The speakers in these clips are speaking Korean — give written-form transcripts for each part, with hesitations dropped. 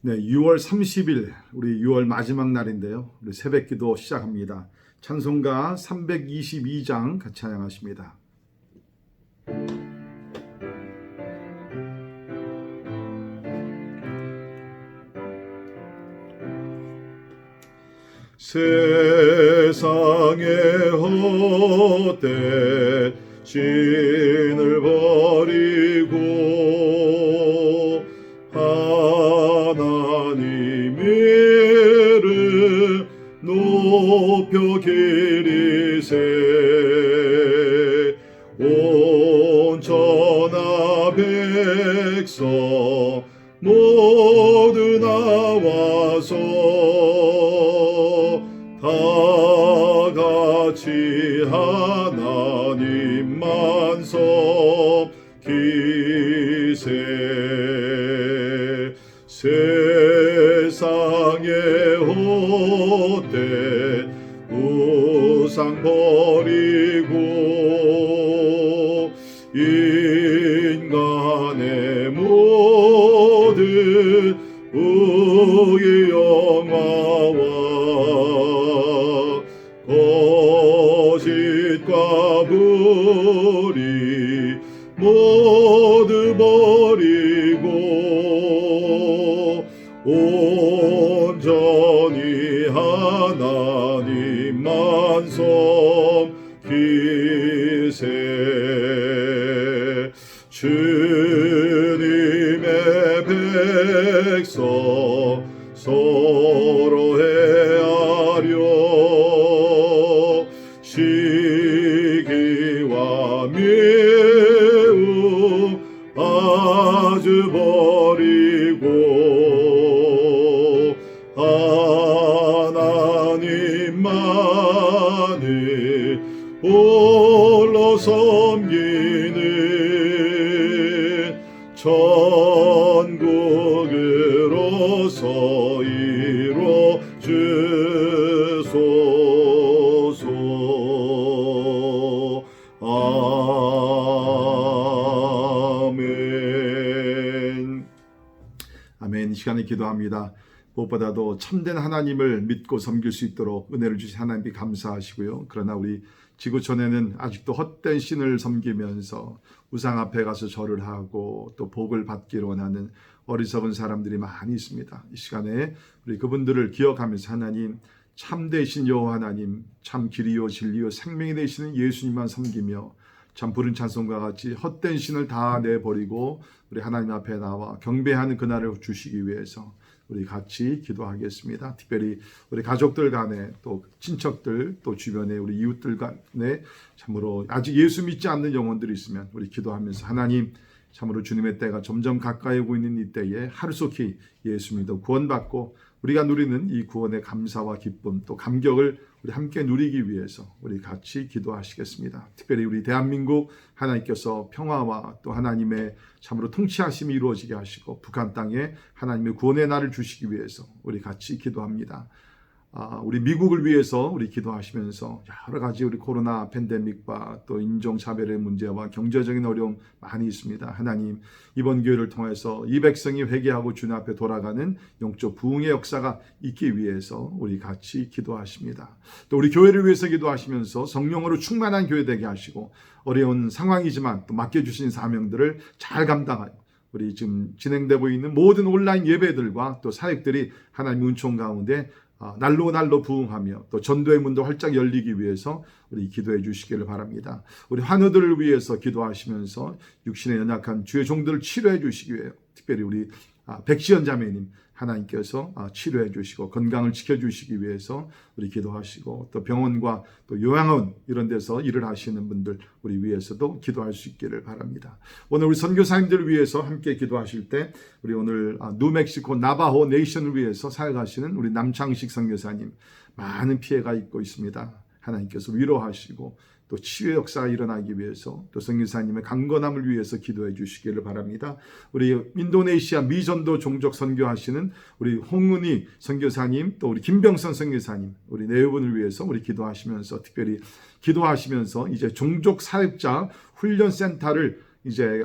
네, 6월 30일 우리 6월 마지막 날인데요. 우리 새벽기도 시작합니다. 찬송가 322장 같이 찬양하십니다. 세상의 헛된 신을 버리고 하나님 이름 높여 기리세. 온 천하 백성 모두 나와서 다 같이 하나님만 섬기세. 세상의 헛된 우상 버리고 인간의 모든 의의 영화와 거짓과 불의 모두 버리고 온전히 하나님만 섬기세. 주님의 백성 서로 헤아려 시기와 미움 아주 버리고 하나님만을 홀로 섬기는 천국으로서 이뤄 주소서. 아멘. 아멘. 이 시간에 기도합니다. 무엇보다도 참된 하나님을 믿고 섬길 수 있도록 은혜를 주신 하나님께 감사하시고요. 그러나 우리 지구촌에는 아직도 헛된 신을 섬기면서 우상 앞에 가서 절을 하고 또 복을 받기를 원하는 어리석은 사람들이 많이 있습니다. 이 시간에 우리 그분들을 기억하면서 하나님, 참되신 여호와 하나님, 참 길이요 진리요 생명이 되시는 예수님만 섬기며 참 부른 찬송과 같이 헛된 신을 다 내버리고 우리 하나님 앞에 나와 경배하는 그날을 주시기 위해서 우리 같이 기도하겠습니다. 특별히 우리 가족들 간에 또 친척들 또 주변에 우리 이웃들 간에 참으로 아직 예수 믿지 않는 영혼들이 있으면 우리 기도하면서 하나님, 참으로 주님의 때가 점점 가까이 오고 있는 이 때에 하루속히 예수 믿어 구원받고 우리가 누리는 이 구원의 감사와 기쁨 또 감격을 우리 함께 누리기 위해서 우리 같이 기도하시겠습니다. 특별히 우리 대한민국 하나님께서 평화와 또 하나님의 참으로 통치하심이 이루어지게 하시고 북한 땅에 하나님의 구원의 날을 주시기 위해서 우리 같이 기도합니다. 우리 미국을 위해서 우리 기도하시면서 여러 가지 우리 코로나 팬데믹과 또 인종차별의 문제와 경제적인 어려움 많이 있습니다. 하나님, 이번 기회를 통해서 이 백성이 회개하고 주님 앞에 돌아가는 영적 부흥의 역사가 있기 위해서 우리 같이 기도하십니다. 또 우리 교회를 위해서 기도하시면서 성령으로 충만한 교회 되게 하시고 어려운 상황이지만 또 맡겨주신 사명들을 잘 감당하여 우리 지금 진행되고 있는 모든 온라인 예배들과 또 사역들이 하나님의 은총 가운데 날로 날로 부흥하며 또 전도의 문도 활짝 열리기 위해서 우리 기도해 주시기를 바랍니다. 우리 환우들을 위해서 기도하시면서 육신에 연약한 주의 종들을 치료해 주시기 위해 특별히 우리 백시연 자매님 하나님께서 치료해 주시고 건강을 지켜주시기 위해서 우리 기도하시고 또 병원과 또 요양원 이런 데서 일을 하시는 분들 우리 위해서도 기도할 수 있기를 바랍니다. 오늘 우리 선교사님들을 위해서 함께 기도하실 때 우리 오늘 뉴멕시코 나바호 네이션을 위해서 사역하시는 우리 남창식 선교사님 많은 피해가 있고 있습니다. 하나님께서 위로하시고 또 치유의 역사가 일어나기 위해서 또 선교사님의 강건함을 위해서 기도해 주시기를 바랍니다. 우리 인도네시아 미전도 종족 선교하시는 우리 홍은희 선교사님 또 우리 김병선 선교사님 우리 네 분을 위해서 우리 기도하시면서 특별히 기도하시면서 이제 종족 사역자 훈련 센터를 이제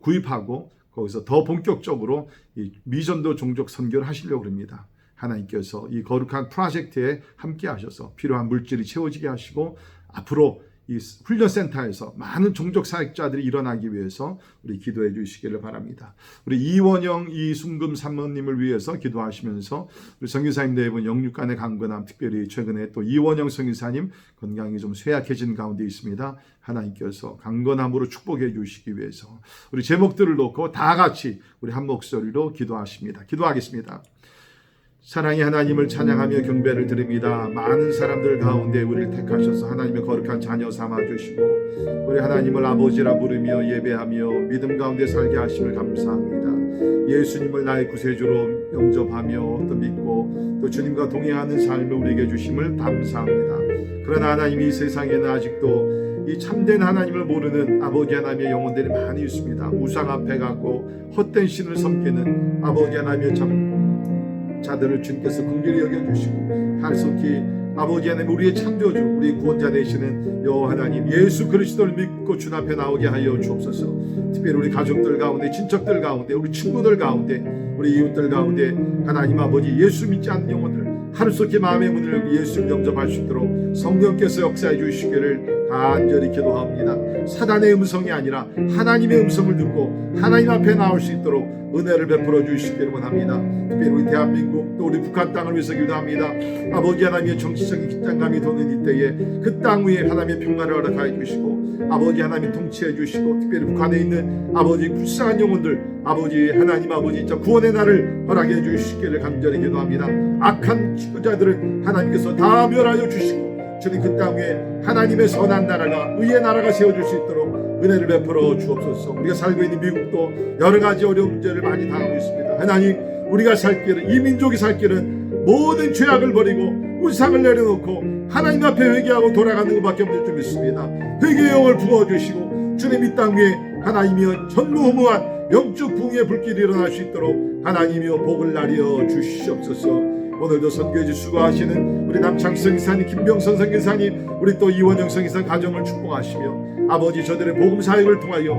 구입하고 거기서 더 본격적으로 이 미전도 종족 선교를 하시려고 합니다. 하나님께서 이 거룩한 프로젝트에 함께 하셔서 필요한 물질이 채워지게 하시고 앞으로 이 훈련센터에서 많은 종족 사역자들이 일어나기 위해서 우리 기도해 주시기를 바랍니다. 우리 이원영 이순금 사모님을 위해서 기도하시면서 우리 선교사님 네 분 영육간의 강건함, 특별히 최근에 또 이원영 선교사님 건강이 좀 쇠약해진 가운데 있습니다. 하나님께서 강건함으로 축복해 주시기 위해서 우리 제목들을 놓고 다 같이 우리 한 목소리로 기도하십니다. 기도하겠습니다. 사랑의 하나님을 찬양하며 경배를 드립니다. 많은 사람들 가운데 우리를 택하셔서 하나님의 거룩한 자녀 삼아주시고 우리 하나님을 아버지라 부르며 예배하며 믿음 가운데 살게 하심을 감사합니다. 예수님을 나의 구세주로 영접하며 또 믿고 또 주님과 동행하는 삶을 우리에게 주심을 감사합니다. 그러나 하나님 이 세상에는 아직도 이 참된 하나님을 모르는 아버지 하나님의 영혼들이 많이 있습니다. 우상 앞에 가고 헛된 신을 섬기는 아버지 하나님의 자들을 주님께서 긍휼히 여겨주시고 하늘속히 아버지 하나님 우리의 창조주 우리 구원자 되시는 여호와 하나님 예수 그리스도를 믿고 주 앞에 나오게 하여 주옵소서. 특별히 우리 가족들 가운데 친척들 가운데 우리 친구들 가운데 우리 이웃들 가운데 하나님 아버지 예수 믿지 않는 영혼들 하늘속히 마음의 문을 열고 예수를 영접할 수 있도록 성령께서 역사해 주시기를 간절히 기도합니다. 사단의 음성이 아니라 하나님의 음성을 듣고 하나님 앞에 나올 수 있도록 은혜를 베풀어 주시기를 원합니다. 특별히 우리 대한민국 또 우리 북한 땅을 위해서 기도합니다. 아버지 하나님의 정치적인 긴장감이 도는 이때에 그 땅 위에 하나님의 평화를 허락하여 주시고 아버지 하나님 통치해 주시고 특별히 북한에 있는 아버지 불쌍한 영혼들 아버지 하나님 아버지 구원의 날을 허락해 주시기를 간절히 기도합니다. 악한 지도자들을 하나님께서 다 멸하여 주시고 주님 그 땅 위에 하나님의 선한 나라가 의의 나라가 세워질 수 있도록 은혜를 베풀어 주옵소서. 우리가 살고 있는 미국도 여러 가지 어려운 문제를 많이 당하고 있습니다. 하나님 우리가 살 길은 이 민족이 살 길은 모든 죄악을 버리고 우상을 내려놓고 하나님 앞에 회개하고 돌아가는 것밖에 없는 줄 믿습니다. 회개의 영을 부어주시고 주님 이 땅 위에 하나님이여 전무후무한 영적 붕의 불길이 일어날 수 있도록 하나님이여 복을 나려 주시옵소서. 오늘도 선교지 수고하시는 우리 남창희 선교사님, 김병선 선교사님, 우리 또 이원영 선교사 가정을 축복하시며 아버지 저들의 복음 사역을 통하여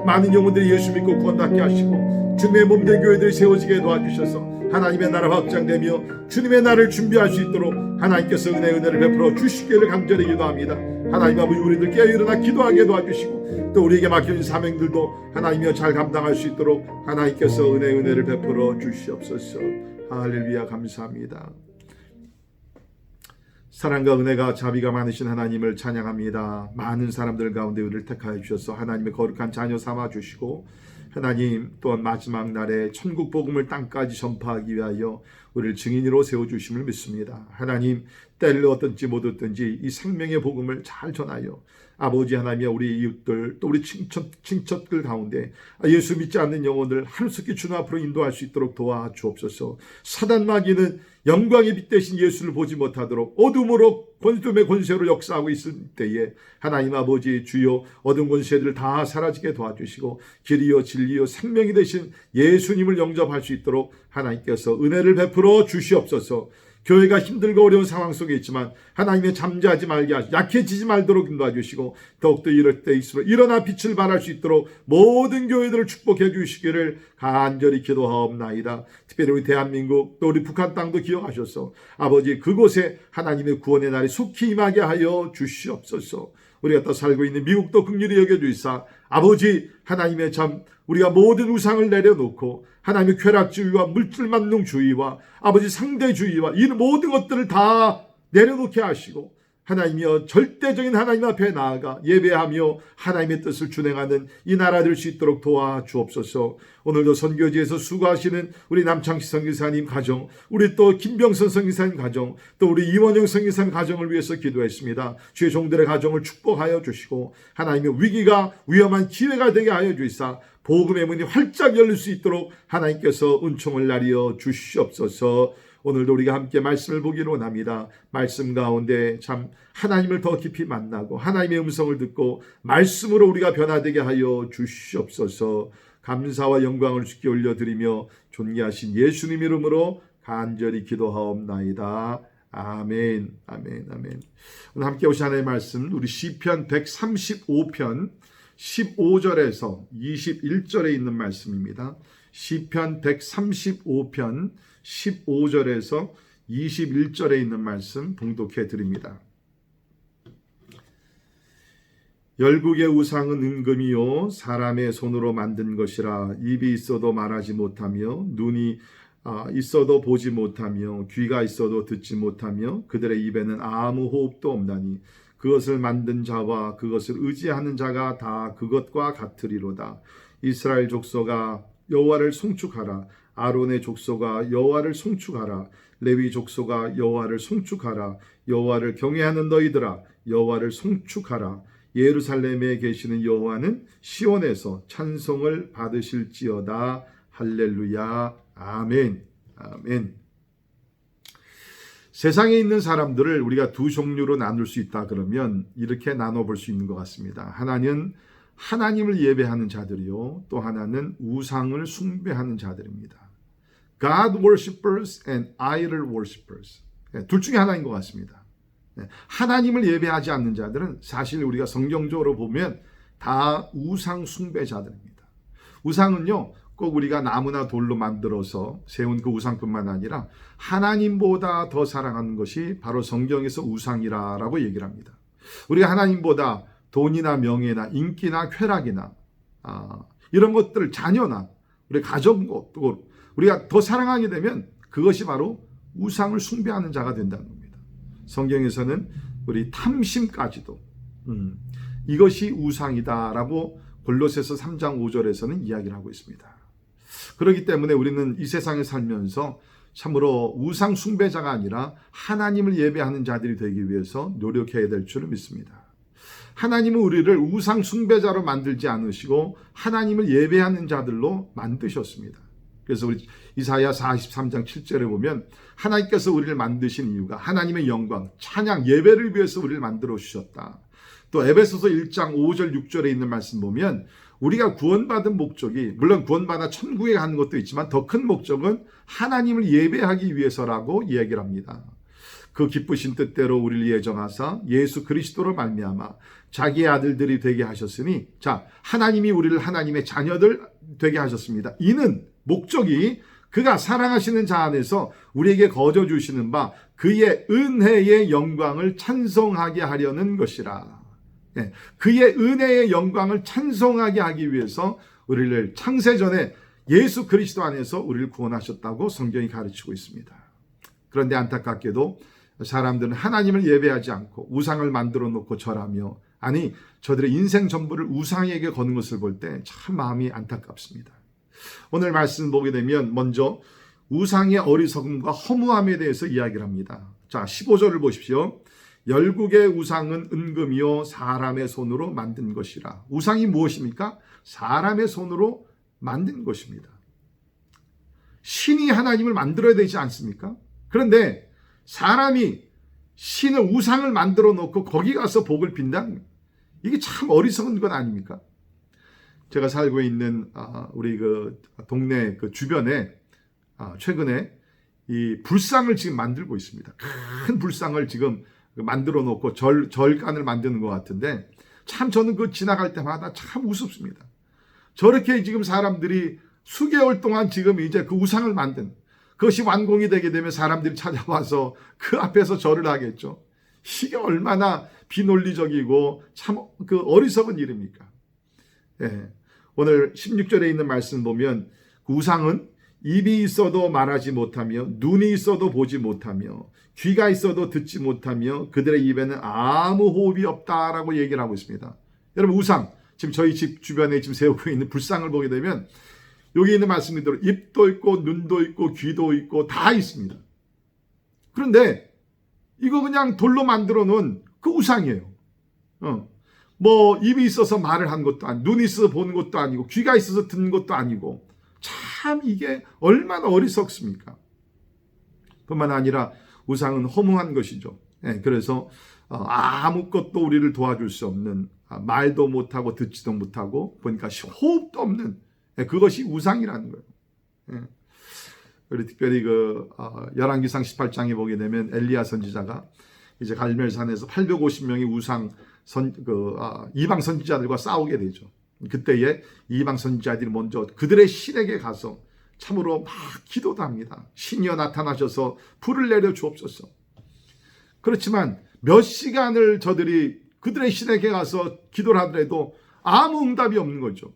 많은 영혼들이 예수 믿고 구원받게 하시고 주님의 몸된 교회들이 세워지게 도와주셔서 하나님의 나라 확장되며 주님의 날을 준비할 수 있도를 하나님께서 은혜를 베풀어 주시기를 간절히 기도합니다. 하나님 아버지 우리들 깨어 일어나 기도하게 도와주시고 또 우리에게 맡겨진 사명들도 하나님이여 잘 감당할 수 있도록 하나님께서 은혜를 베풀어 주시옵소서. 할렐루야. 감사합니다. 사랑과 은혜가 자비가 많으신 하나님을 찬양합니다. 많은 사람들 가운데 우리를 택하여 주셔서 하나님의 거룩한 자녀 삼아 주시고 하나님 또한 마지막 날에 천국 복음을 땅까지 전파하기 위하여 우리를 증인으로 세워주심을 믿습니다. 하나님 때를 얻든지 못 얻든지 이 생명의 복음을 잘 전하여 아버지 하나님이여 우리 이웃들 또 우리 친척들 가운데 예수 믿지 않는 영혼을 하루속히 주님 앞으로 인도할 수 있도록 도와주옵소서. 사단 마귀는 영광의 빛 대신 예수를 보지 못하도록 어둠으로 어둠의 권세로 역사하고 있을 때에 하나님 아버지 주여 어둠 권세들을 다 사라지게 도와주시고 길이요 진리요 생명이 되신 예수님을 영접할 수 있도록 하나님께서 은혜를 베풀어 주시옵소서. 교회가 힘들고 어려운 상황 속에 있지만 하나님의 잠자지 말게 하시고 약해지지 말도록 인도해주시고 더욱더 이럴 때일수록 일어나 빛을 발할 수 있도록 모든 교회들을 축복해 주시기를 간절히 기도하옵나이다. 특별히 우리 대한민국 또 우리 북한 땅도 기억하셔서 아버지 그곳에 하나님의 구원의 날이 속히 임하게 하여 주시옵소서. 우리가 또 살고 있는 미국도 긍휼히 여겨주시사 아버지 하나님의 참 우리가 모든 우상을 내려놓고 하나님의 쾌락주의와 물질만능주의와 아버지 상대주의와 이 모든 것들을 다 내려놓게 하시고 하나님이여 절대적인 하나님 앞에 나아가 예배하며 하나님의 뜻을 준행하는 이 나라 될 수 있도록 도와주옵소서. 오늘도 선교지에서 수고하시는 우리 남창희 선교사님 가정, 우리 또 김병선 선교사님 가정, 또 우리 이원영 선교사님 가정을 위해서 기도했습니다. 주의 종들의 가정을 축복하여 주시고 하나님의 위기가 위험한 기회가 되게 하여 주시사 복음의 문이 활짝 열릴 수 있도록 하나님께서 은총을 나리어 주시옵소서. 오늘도 우리가 함께 말씀을 보기를 원합니다. 말씀 가운데 참 하나님을 더 깊이 만나고 하나님의 음성을 듣고 말씀으로 우리가 변화되게 하여 주시옵소서. 감사와 영광을 주께 올려드리며 존귀하신 예수님 이름으로 간절히 기도하옵나이다. 아멘, 아멘, 아멘. 오늘 함께 오신 하나님의 말씀 우리 시편 135편 15절에서 21절에 있는 말씀입니다. 시편 135편 15절에서 21절에 있는 말씀 봉독해 드립니다. 열국의 우상은 은금이요 사람의 손으로 만든 것이라. 입이 있어도 말하지 못하며 눈이 있어도 보지 못하며 귀가 있어도 듣지 못하며 그들의 입에는 아무 호흡도 없나니 그것을 만든 자와 그것을 의지하는 자가 다 그것과 같으리로다. 이스라엘 족속아 여호와를 송축하라. 아론의 족속아 여호와를 송축하라. 레위 족속아 여호와를 송축하라. 여호와를 경외하는 너희들아 여호와를 송축하라. 예루살렘에 계시는 여호와는 시온에서 찬송을 받으실지어다. 할렐루야. 아멘. 아멘. 세상에 있는 사람들을 우리가 두 종류로 나눌 수 있다 그러면 이렇게 나눠볼 수 있는 것 같습니다. 하나는 하나님을 예배하는 자들이요, 또 하나는 우상을 숭배하는 자들입니다. God worshippers and idol worshippers. 둘 중에 하나인 것 같습니다. 하나님을 예배하지 않는 자들은 사실 우리가 성경적으로 보면 다 우상 숭배자들입니다. 우상은요, 꼭 우리가 나무나 돌로 만들어서 세운 그 우상뿐만 아니라 하나님보다 더 사랑하는 것이 바로 성경에서 우상이라고 얘기를 합니다. 우리가 하나님보다 돈이나 명예나 인기나 쾌락이나 이런 것들, 자녀나 우리 가족, 우리가 더 사랑하게 되면 그것이 바로 우상을 숭배하는 자가 된다는 겁니다. 성경에서는 우리 탐심까지도 이것이 우상이다라고 골로새서 3장 5절에서는 이야기를 하고 있습니다. 그렇기 때문에 우리는 이 세상에 살면서 참으로 우상 숭배자가 아니라 하나님을 예배하는 자들이 되기 위해서 노력해야 될 줄을 믿습니다. 하나님은 우리를 우상 숭배자로 만들지 않으시고 하나님을 예배하는 자들로 만드셨습니다. 그래서 우리 이사야 43장 7절에 보면 하나님께서 우리를 만드신 이유가 하나님의 영광, 찬양, 예배를 위해서 우리를 만들어 주셨다. 또 에베소서 1장 5절 6절에 있는 말씀 보면 우리가 구원받은 목적이, 물론 구원받아 천국에 가는 것도 있지만 더 큰 목적은 하나님을 예배하기 위해서라고 이야기를 합니다. 그 기쁘신 뜻대로 우리를 예정하사 예수 그리스도로 말미암아 자기의 아들들이 되게 하셨으니, 자, 하나님이 우리를 하나님의 자녀들 되게 하셨습니다. 이는 목적이 그가 사랑하시는 자 안에서 우리에게 거저 주시는 바 그의 은혜의 영광을 찬송하게 하려는 것이라. 그의 은혜의 영광을 찬송하게 하기 위해서 우리를 창세전에 예수 그리스도 안에서 우리를 구원하셨다고 성경이 가르치고 있습니다. 그런데 안타깝게도 사람들은 하나님을 예배하지 않고 우상을 만들어 놓고 절하며, 아니 저들의 인생 전부를 우상에게 거는 것을 볼 때 참 마음이 안타깝습니다. 오늘 말씀 보게 되면 먼저 우상의 어리석음과 허무함에 대해서 이야기를 합니다. 자, 15절을 보십시오. 열국의 우상은 은금이요 사람의 손으로 만든 것이라. 우상이 무엇입니까? 사람의 손으로 만든 것입니다. 신이 하나님을 만들어야 되지 않습니까? 그런데 사람이 신을, 우상을 만들어 놓고 거기 가서 복을 빈다는, 이게 참 어리석은 것 아닙니까? 제가 살고 있는 우리 그 동네 그 주변에 최근에 이 불상을 지금 만들고 있습니다. 큰 불상을 지금 만들어 놓고 절간을 만드는 것 같은데, 참 저는 그 지나갈 때마다 참 우습습니다. 저렇게 지금 사람들이 수개월 동안 지금 이제 그 우상을 만든, 그것이 완공이 되게 되면 사람들이 찾아와서 그 앞에서 절을 하겠죠. 이게 얼마나 비논리적이고 참 그 어리석은 일입니까? 예. 오늘 16절에 있는 말씀 보면 그 우상은 입이 있어도 말하지 못하며 눈이 있어도 보지 못하며 귀가 있어도 듣지 못하며 그들의 입에는 아무 호흡이 없다라고 얘기를 하고 있습니다. 여러분, 우상, 지금 저희 집 주변에 지금 세우고 있는 불상을 보게 되면 여기 있는 말씀대로 입도 있고 눈도 있고 귀도 있고 다 있습니다. 그런데 이거 그냥 돌로 만들어 놓은 그 우상이에요. 뭐 입이 있어서 말을 한 것도 아니고 눈이 있어서 보는 것도 아니고 귀가 있어서 듣는 것도 아니고, 참 이게 얼마나 어리석습니까? 뿐만 아니라 우상은 허무한 것이죠. 그래서 아무것도 우리를 도와줄 수 없는, 말도 못하고 듣지도 못하고 보니까 호흡도 없는, 그것이 우상이라는 거예요. 우리 특별히 그 열왕기상 18장에 보게 되면 엘리야 선지자가 이제 갈멜산에서 850명의 이방 선지자들과 싸우게 되죠. 그때에 이방 선지자들이 먼저 그들의 신에게 가서 참으로 막 기도도 합니다. 신이여 나타나셔서 불을 내려 주옵소서. 그렇지만 몇 시간을 저들이 그들의 신에게 가서 기도를 하더라도 아무 응답이 없는 거죠.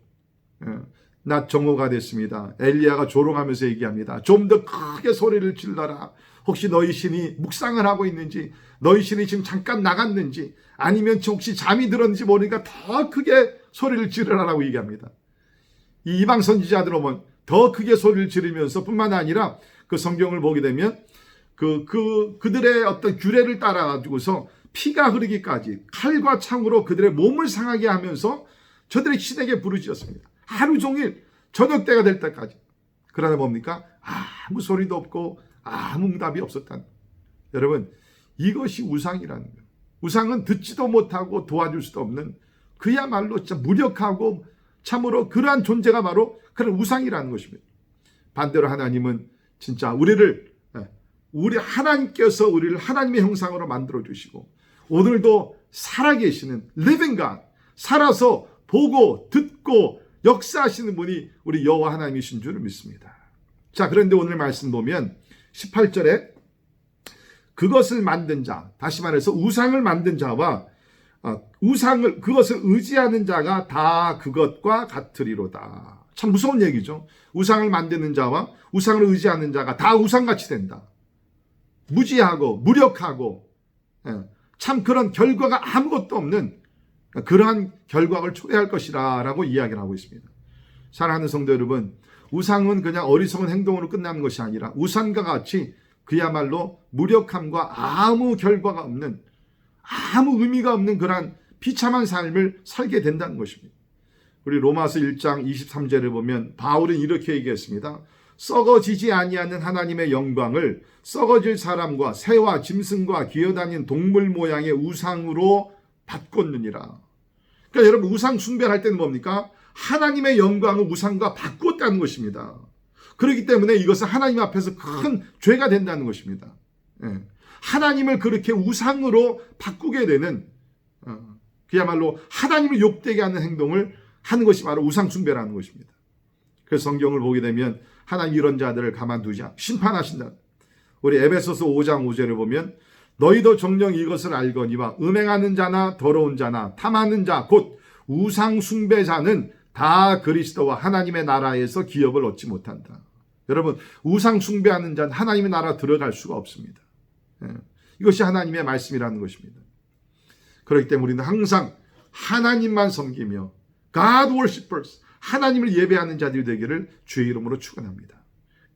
낮 정오가 됐습니다. 엘리야가 조롱하면서 얘기합니다. 좀 더 크게 소리를 질러라. 혹시 너희 신이 묵상을 하고 있는지, 너희 신이 지금 잠깐 나갔는지, 아니면 혹시 잠이 들었는지 모르니까 더 크게 소리를 지르라라고 얘기합니다. 이 이방 선지자들은 더 크게 소리를 지르면서 뿐만 아니라 그 성경을 보게 되면 그들의 어떤 규례를 따라 가지고서 피가 흐르기까지 칼과 창으로 그들의 몸을 상하게 하면서 저들의 신에게 부르짖었습니다. 하루 종일 저녁 때가 될 때까지. 그러다 뭡니까? 아무 소리도 없고 아무 응답이 없었다는. 여러분, 이것이 우상이라는 거예요. 우상은 듣지도 못하고 도와줄 수도 없는 그야말로 진짜 무력하고 참으로 그러한 존재가 바로 그런 우상이라는 것입니다. 반대로 하나님은 진짜 우리 하나님께서 우리를 하나님의 형상으로 만들어 주시고 오늘도 살아계시는 living God, 살아서 보고 듣고 역사하시는 분이 우리 여호와 하나님이신 줄을 믿습니다. 자, 그런데 오늘 말씀 보면 18절에 그것을 만든 자, 다시 말해서 우상을 만든 자와 그것을 의지하는 자가 다 그것과 같으리로다. 참 무서운 얘기죠. 우상을 만드는 자와 우상을 의지하는 자가 다 우상같이 된다. 무지하고 무력하고 참 그런 결과가 아무것도 없는 그러한 결과를 초래할 것이라 라고 이야기를 하고 있습니다. 사랑하는 성도 여러분, 우상은 그냥 어리석은 행동으로 끝나는 것이 아니라 우상과 같이 그야말로 무력함과 아무 결과가 없는, 아무 의미가 없는 그러한 비참한 삶을 살게 된다는 것입니다. 우리 로마서 1장 23절을 보면 바울은 이렇게 얘기했습니다. 썩어지지 아니하는 하나님의 영광을 썩어질 사람과 새와 짐승과 기어다니는 동물 모양의 우상으로 바꿨느니라. 그러니까 여러분, 우상 숭배할 때는 뭡니까? 하나님의 영광을 우상과 바꾸었다는 것입니다. 그렇기 때문에 이것은 하나님 앞에서 큰 죄가 된다는 것입니다. 하나님을 그렇게 우상으로 바꾸게 되는 그야말로 하나님을 욕되게 하는 행동을 하는 것이 바로 우상 숭배라는 것입니다. 그래서 성경을 보게 되면 하나님 이런 자들을 가만두지 않고 심판하신다. 우리 에베소서 5장 5절을 보면 너희도 정녕 이것을 알거니와 음행하는 자나 더러운 자나 탐하는 자 곧 우상 숭배자는 다 그리스도와 하나님의 나라에서 기업을 얻지 못한다. 여러분, 우상 숭배하는 자는 하나님의 나라 들어갈 수가 없습니다. 이것이 하나님의 말씀이라는 것입니다. 그렇기 때문에 우리는 항상 하나님만 섬기며 God worshippers, 하나님을 예배하는 자들이 되기를 주의 이름으로 축원합니다.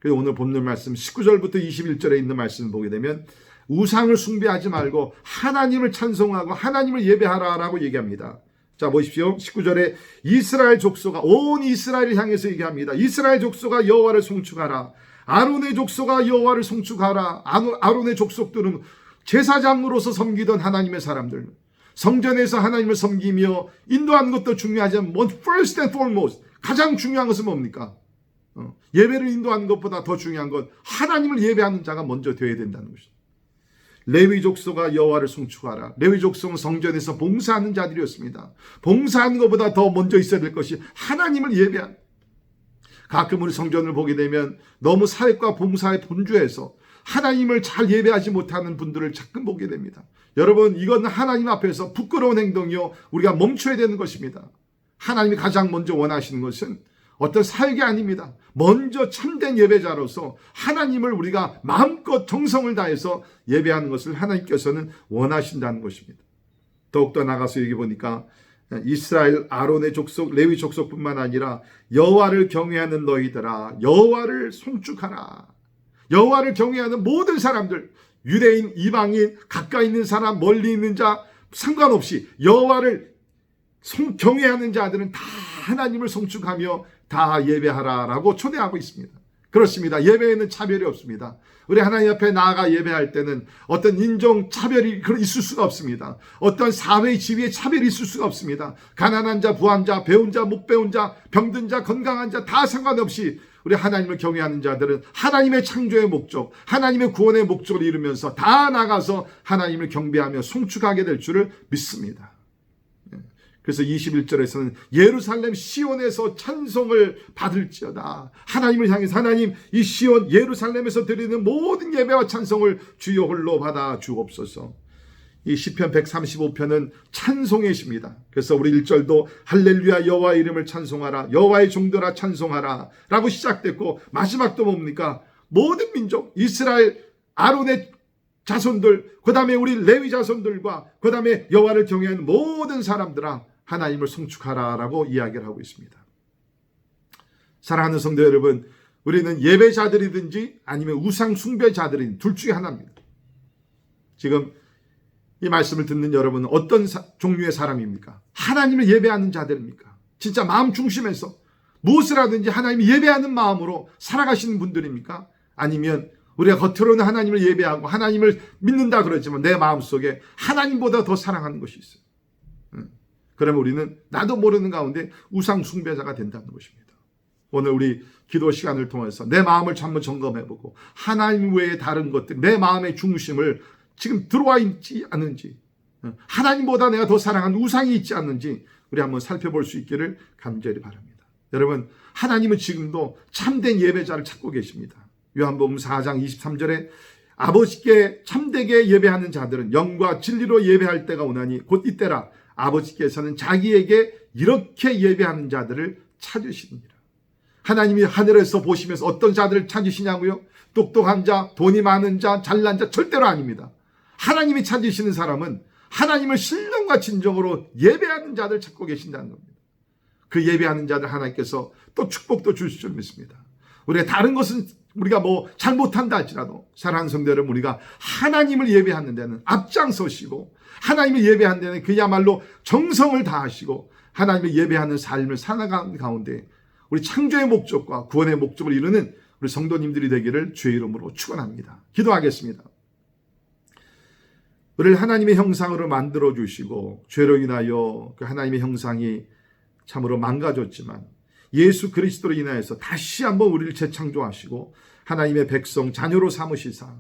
그래서 오늘 본문 말씀 19절부터 21절에 있는 말씀을 보게 되면 우상을 숭배하지 말고 하나님을 찬송하고 하나님을 예배하라라고 얘기합니다. 자, 보십시오. 19절에 이스라엘 족속아, 온 이스라엘을 향해서 얘기합니다. 이스라엘 족속아 여호와를 송축하라. 아론의 족속아 여호와를 송축하라. 아론의 족속들은 제사장으로서 섬기던 하나님의 사람들, 성전에서 하나님을 섬기며 인도하는 것도 중요하지만 first and foremost, 가장 중요한 것은 뭡니까? 예배를 인도하는 것보다 더 중요한 건 하나님을 예배하는 자가 먼저 되어야 된다는 것입니다. 레위 족속아 여호와를 송축하라. 레위 족속은 성전에서 봉사하는 자들이었습니다. 봉사하는 것보다 더 먼저 있어야 될 것이 하나님을 예배하는. 가끔 우리 성전을 보게 되면 너무 사역과 봉사에 분주해서 하나님을 잘 예배하지 못하는 분들을 가끔 보게 됩니다. 여러분, 이건 하나님 앞에서 부끄러운 행동이요, 우리가 멈춰야 되는 것입니다. 하나님이 가장 먼저 원하시는 것은 어떤 사역이 아닙니다. 먼저 참된 예배자로서 하나님을 우리가 마음껏 정성을 다해서 예배하는 것을 하나님께서는 원하신다는 것입니다. 더욱더 나가서 여기 보니까 이스라엘 아론의 족속, 레위 족속뿐만 아니라 여호와를 경외하는 너희들아 여호와를 송축하라. 여호와를 경외하는 모든 사람들, 유대인, 이방인, 가까이 있는 사람, 멀리 있는 자 상관없이 여호와를 경외하는 자들은 다 하나님을 송축하며 다 예배하라라고 초대하고 있습니다. 그렇습니다. 예배에는 차별이 없습니다. 우리 하나님 앞에 나아가 예배할 때는 어떤 인종 차별이 있을 수가 없습니다. 어떤 사회 지위의 차별이 있을 수가 없습니다. 가난한 자, 부한 자, 배운 자, 못 배운 자, 병든 자, 건강한 자 다 상관없이 우리 하나님을 경외하는 자들은 하나님의 창조의 목적, 하나님의 구원의 목적을 이루면서 다 나가서 하나님을 경배하며 송축하게 될 줄을 믿습니다. 그래서 21절에서는 예루살렘 시온에서 찬송을 받을지어다. 하나님을 향해서 하나님 이 시온 예루살렘에서 드리는 모든 예배와 찬송을 주여 홀로 받아 주옵소서. 이 시편 135편은 찬송의 시입니다. 그래서 우리 1절도 할렐루야 여호와의 이름을 찬송하라, 여호와의 종들아 찬송하라 라고 시작됐고, 마지막도 뭡니까? 모든 민족 이스라엘 아론의 자손들, 그 다음에 우리 레위 자손들과 그 다음에 여호와를 경외하는 모든 사람들아 하나님을 송축하라 라고 이야기를 하고 있습니다. 사랑하는 성도 여러분, 우리는 예배자들이든지 아니면 우상 숭배자들이든 둘 중에 하나입니다. 지금 이 말씀을 듣는 여러분은 어떤 종류의 사람입니까? 하나님을 예배하는 자들입니까? 진짜 마음 중심에서 무엇을 하든지 하나님을 예배하는 마음으로 살아가시는 분들입니까? 아니면 우리가 겉으로는 하나님을 예배하고 하나님을 믿는다 그러지만 내 마음속에 하나님보다 더 사랑하는 것이 있어요. 그러면 우리는 나도 모르는 가운데 우상 숭배자가 된다는 것입니다. 오늘 우리 기도 시간을 통해서 내 마음을 한번 점검해보고 하나님 외에 다른 것들, 내 마음의 중심을 지금 들어와 있지 않는지, 하나님보다 내가 더 사랑하는 우상이 있지 않는지 우리 한번 살펴볼 수 있기를 간절히 바랍니다. 여러분, 하나님은 지금도 참된 예배자를 찾고 계십니다. 요한복음 4장 23절에 아버지께 참되게 예배하는 자들은 영과 진리로 예배할 때가 오나니 곧 이때라. 아버지께서는 자기에게 이렇게 예배하는 자들을 찾으시느니라. 하나님이 하늘에서 보시면서 어떤 자들을 찾으시냐고요? 똑똑한 자, 돈이 많은 자, 잘난 자 절대로 아닙니다. 하나님이 찾으시는 사람은 하나님을 신령과 진정으로 예배하는 자들 찾고 계신다는 겁니다. 그 예배하는 자들 하나님께서 또 축복도 주실 줄 믿습니다. 우리가 다른 것은 우리가 뭐 잘못한다 할지라도 사랑하는 성도 여러분, 우리가 하나님을 예배하는 데는 앞장서시고 하나님을 예배하는 데는 그야말로 정성을 다하시고 하나님을 예배하는 삶을 살아가는 가운데 우리 창조의 목적과 구원의 목적을 이루는 우리 성도님들이 되기를 주의 이름으로 축원합니다. 기도하겠습니다. 우리를 하나님의 형상으로 만들어 주시고 죄로 인하여 그 하나님의 형상이 참으로 망가졌지만 예수 그리스도로 인하여서 다시 한번 우리를 재창조하시고 하나님의 백성 자녀로 삼으시사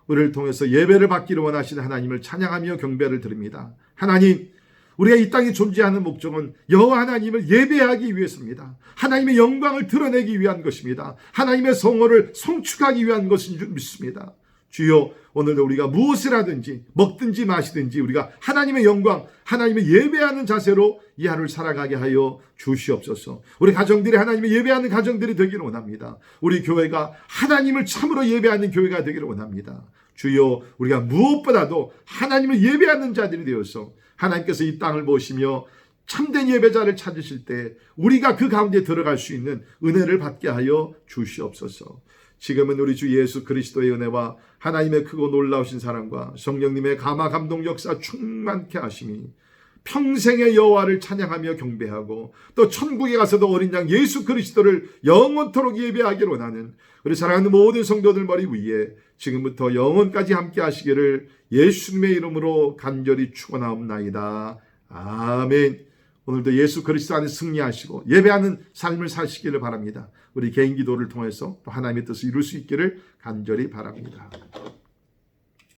우리를 통해서 예배를 받기를 원하시는 하나님을 찬양하며 경배를 드립니다. 하나님, 우리가 이 땅에 존재하는 목적은 여호와 하나님을 예배하기 위해서입니다. 하나님의 영광을 드러내기 위한 것입니다. 하나님의 성호를 송축하기 위한 것인 줄 믿습니다. 주여, 오늘도 우리가 무엇을 하든지 먹든지 마시든지 우리가 하나님의 영광, 하나님의 예배하는 자세로 이 하루를 살아가게 하여 주시옵소서. 우리 가정들이 하나님의 예배하는 가정들이 되기를 원합니다. 우리 교회가 하나님을 참으로 예배하는 교회가 되기를 원합니다. 주여, 우리가 무엇보다도 하나님을 예배하는 자들이 되어서 하나님께서 이 땅을 보시며 참된 예배자를 찾으실 때 우리가 그 가운데 들어갈 수 있는 은혜를 받게 하여 주시옵소서. 지금은 우리 주 예수 그리스도의 은혜와 하나님의 크고 놀라우신 사랑과 성령님의 감화 감동 역사 충만케 하심이 평생의 여호와를 찬양하며 경배하고 또 천국에 가서도 어린 양 예수 그리스도를 영원토록 예배하기를 원하는 우리 사랑하는 모든 성도들 머리 위에 지금부터 영원까지 함께 하시기를 예수님의 이름으로 간절히 축원하옵나이다. 아멘. 오늘도 예수 그리스도 안에 승리하시고 예배하는 삶을 사시기를 바랍니다. 우리 개인 기도를 통해서 또 하나님의 뜻을 이룰 수 있기를 간절히 바랍니다.